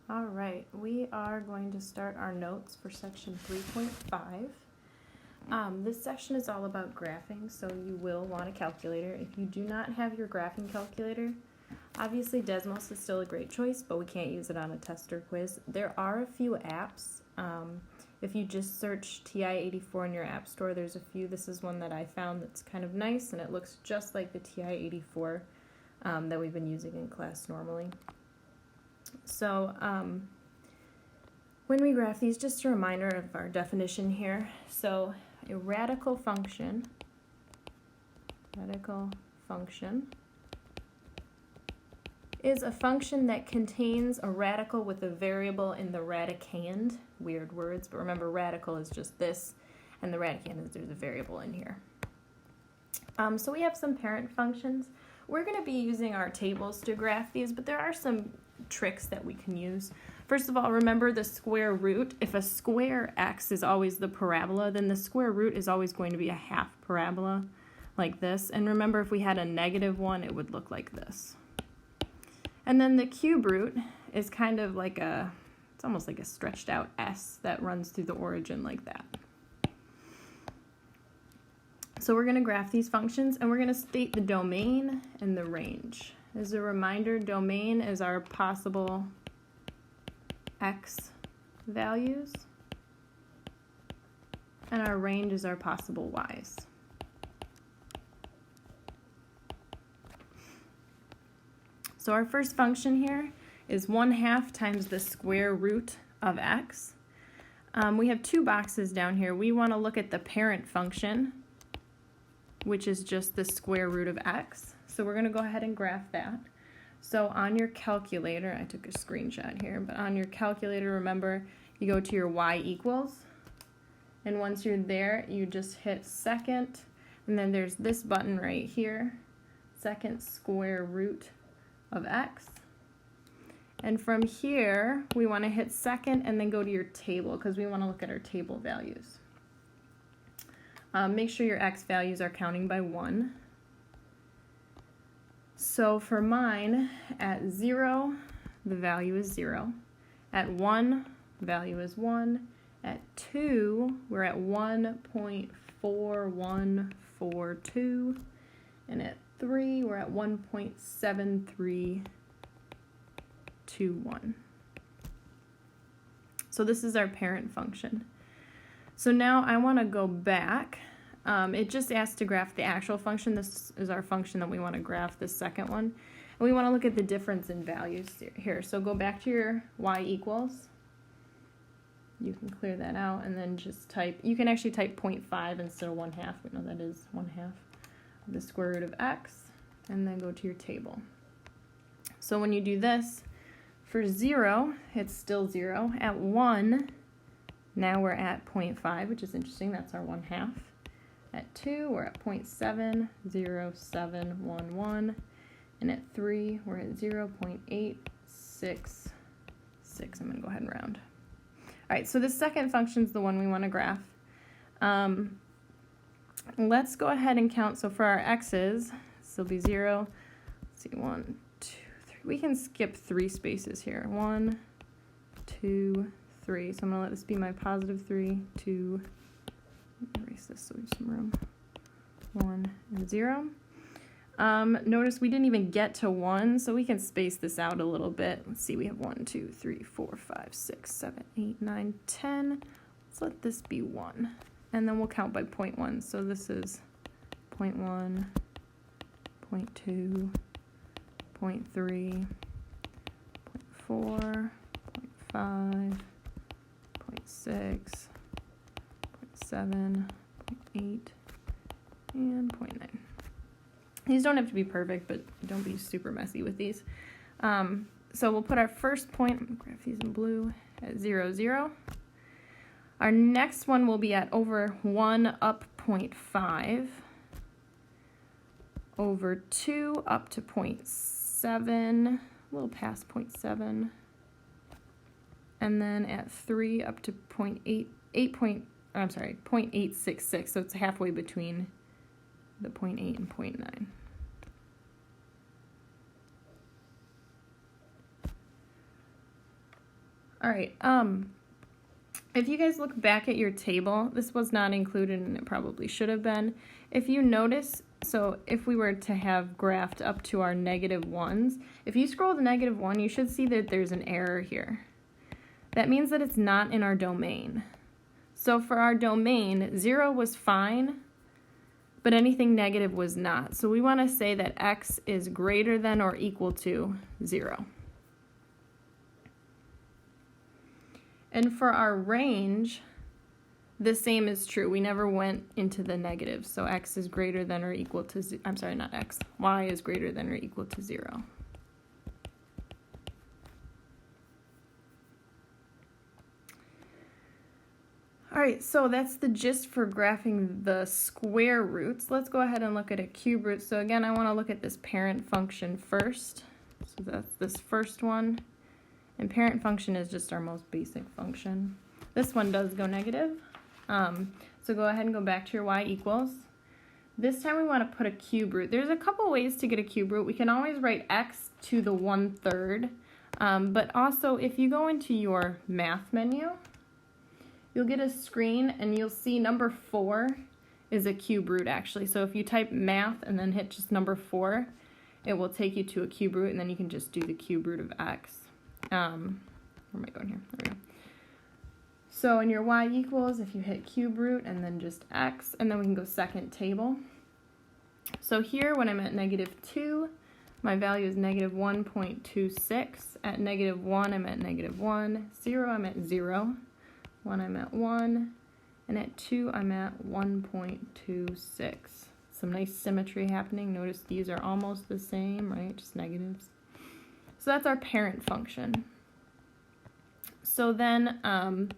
All right, we are going to start our notes for section 3.5. This section is all about graphing, so you will want a calculator. If you do not have your graphing calculator, obviously Desmos is still a great choice, but we can't use it on a test or quiz. There are a few apps. If you just search TI-84 in your app store, there's a few. This is one that I found that's kind of nice, and it looks just like the TI-84 that we've been using in class normally. So when we graph these, just a reminder of our definition here. So a radical function is a function that contains a radical with a variable in the radicand. Weird words, but remember radical is just this, and the radicand is there's a variable in here. So we have some parent functions. We're going to be using our tables to graph these, but there are some tricks that we can use. First of all, remember the square root. If a square x is always the parabola, then the square root is always going to be a half parabola like this. And remember, if we had a negative one, it would look like this. And then the cube root is kind of like it's almost like a stretched out S that runs through the origin like that. So we're going to graph these functions, and we're going to state the domain and the range. As a reminder, domain is our possible x values, and our range is our possible y's. So our first function here is 1/2 times the square root of x. We have two boxes down here. We want to look at the parent function, which is just the square root of x. So we're going to go ahead and graph that. So on your calculator, I took a screenshot here, but on your calculator, remember, you go to your y equals, and once you're there, you just hit second, and then there's this button right here, second square root of x. And from here, we want to hit second and then go to your table, because we want to look at our table values. Make sure your x values are counting by 1. So for mine, at 0, the value is 0. At 1, the value is 1. At 2, we're at 1.4142. And at 3, we're at 1.7321. So this is our parent function. So now I want to go back. It just asks to graph the actual function. This is our function that we want to graph, the second one. And we want to look at the difference in values here. So go back to your y equals. You can clear that out and then just type, you can actually type 0.5 instead of 1/2. We know that is 1/2 of the square root of x. And then go to your table. So when you do this, for 0, it's still 0. At 1, now we're at 0.5, which is interesting. That's our 1/2. At 2, we're at 0.70711. And at 3, we're at 0.866. I'm going to go ahead and round. All right, so the second function is the one we want to graph. Let's go ahead and count. So for our x's, this will be 0. Let's see, 1, 2, 3. We can skip 3 spaces here. 1, 2, 3. So I'm going to let this be my positive 3, 2, erase this so we have some room. 1 and 0. Notice we didn't even get to 1, so we can space this out a little bit. Let's see, we have 1, 2, 3, 4, 5, 6, 7, 8, 9, 10. Let's let this be 1. And then we'll count by 0.1. So this is 0.1, 0.2, 0.3, 0.4, 0.5, 0.6, 0.7, 0.8, and 0.9. These don't have to be perfect, but don't be super messy with these. So we'll put our first point, I'm going to graph these in blue, at 0, 0. Our next one will be at over 1 up 0.5, over 2 up to 0.7, a little past 0.7, and then at 3 up to 0.866, so it's halfway between the 0.8 and 0.9. All right, if you guys look back at your table, this was not included and it probably should have been. If you notice, so if we were to have graphed up to our -1s, if you scroll to -1, you should see that there's an error here. That means that it's not in our domain. So for our domain, 0 was fine, but anything negative was not. So we want to say that x is greater than or equal to 0. And for our range, the same is true. We never went into the negative. So x is greater than or equal to, I'm sorry, not x, y is greater than or equal to 0. All right, so that's the gist for graphing the square roots. Let's go ahead and look at a cube root. So again, I want to look at this parent function first. So that's this first one. And parent function is just our most basic function. This one does go negative. So go ahead and go back to your y equals. This time we want to put a cube root. There's a couple ways to get a cube root. We can always write x to the 1/3. But also if you go into your math menu, you'll get a screen and you'll see number 4 is a cube root actually. So if you type math and then hit just number 4, it will take you to a cube root and then you can just do the cube root of x. Where am I going here? There we go. So in your y equals, if you hit cube root and then just x, and then we can go second table. So here when I'm at -2, my value is -1.26. At -1, I'm at -1. 0, I'm at 0. 1, I'm at 1. And at 2, I'm at 1.26. Some nice symmetry happening. Notice these are almost the same, right? Just negatives. So that's our parent function. So then the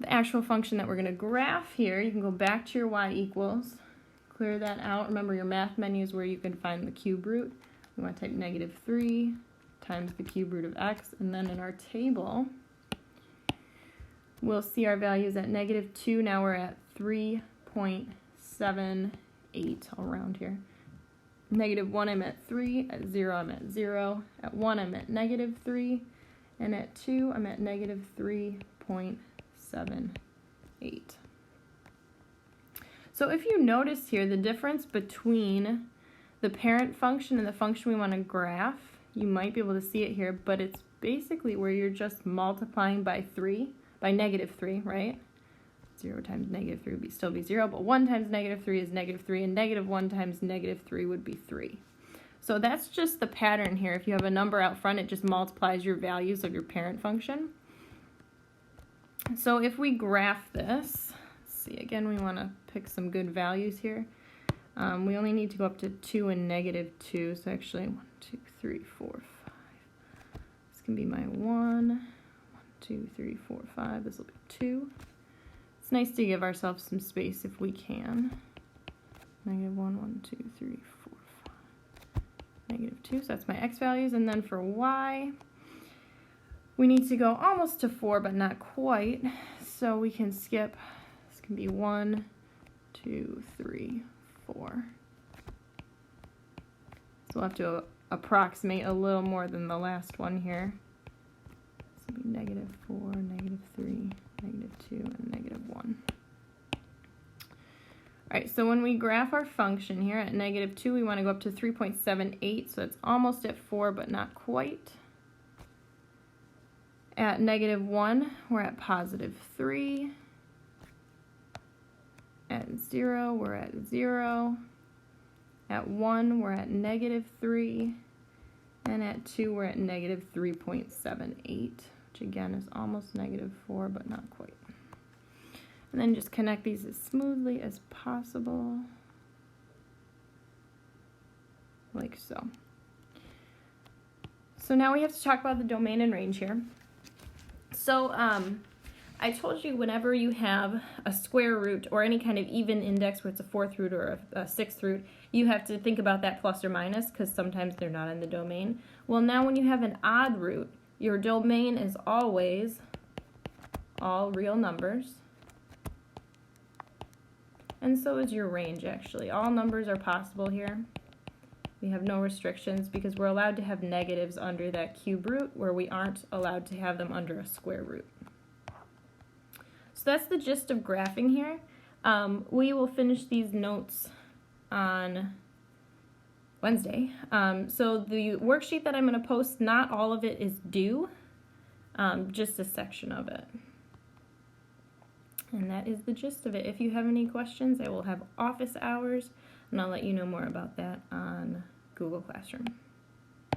actual function that we're going to graph here, you can go back to your y equals, clear that out. Remember your math menu is where you can find the cube root. We want to type -3 times the cube root of x, and then in our table, we'll see our values at -2. Now we're at 3.78, all around here. -1, I'm at 3. At 0, I'm at 0. At 1, I'm at -3. And at 2, I'm at -3.78. So if you notice here, the difference between the parent function and the function we want to graph, you might be able to see it here, but it's basically where you're just multiplying by -3, right? 0 times -3 would still be 0, but 1 times -3 is -3, and -1 times -3 would be 3. So that's just the pattern here. If you have a number out front, it just multiplies your values of your parent function. So if we graph this, let's see, again, we want to pick some good values here. We only need to go up to 2 and -2, so actually 1, 2, 3, 4, 5. This can be my 1, 2, 3, 4, 5. This will be 2. It's nice to give ourselves some space if we can. -1, 1, 2, 3, 4, 5. -2, so that's my x values. And then for y, we need to go almost to 4, but not quite. So we can skip, this can be 1, 2, 3, 4. So we'll have to approximate a little more than the last one here. This will be -4, -3, -2, and -1. All right, so when we graph our function here at -2, we want to go up to 3.78, so it's almost at 4, but not quite. At -1, we're at +3. At 0, we're at 0. At 1, we're at -3. And at 2, we're at -3.78, which again is almost -4, but not quite. And then just connect these as smoothly as possible, like so. So now we have to talk about the domain and range here. So I told you whenever you have a square root or any kind of even index where it's a 4th root or a 6th root, you have to think about that plus or minus because sometimes they're not in the domain. Well, now when you have an odd root, your domain is always all real numbers. And so is your range, actually. All numbers are possible here. We have no restrictions because we're allowed to have negatives under that cube root where we aren't allowed to have them under a square root. So that's the gist of graphing here. We will finish these notes on Wednesday. So the worksheet that I'm going to post, not all of it is due, just a section of it. And that is the gist of it. If you have any questions, I will have office hours, and I'll let you know more about that on Google Classroom.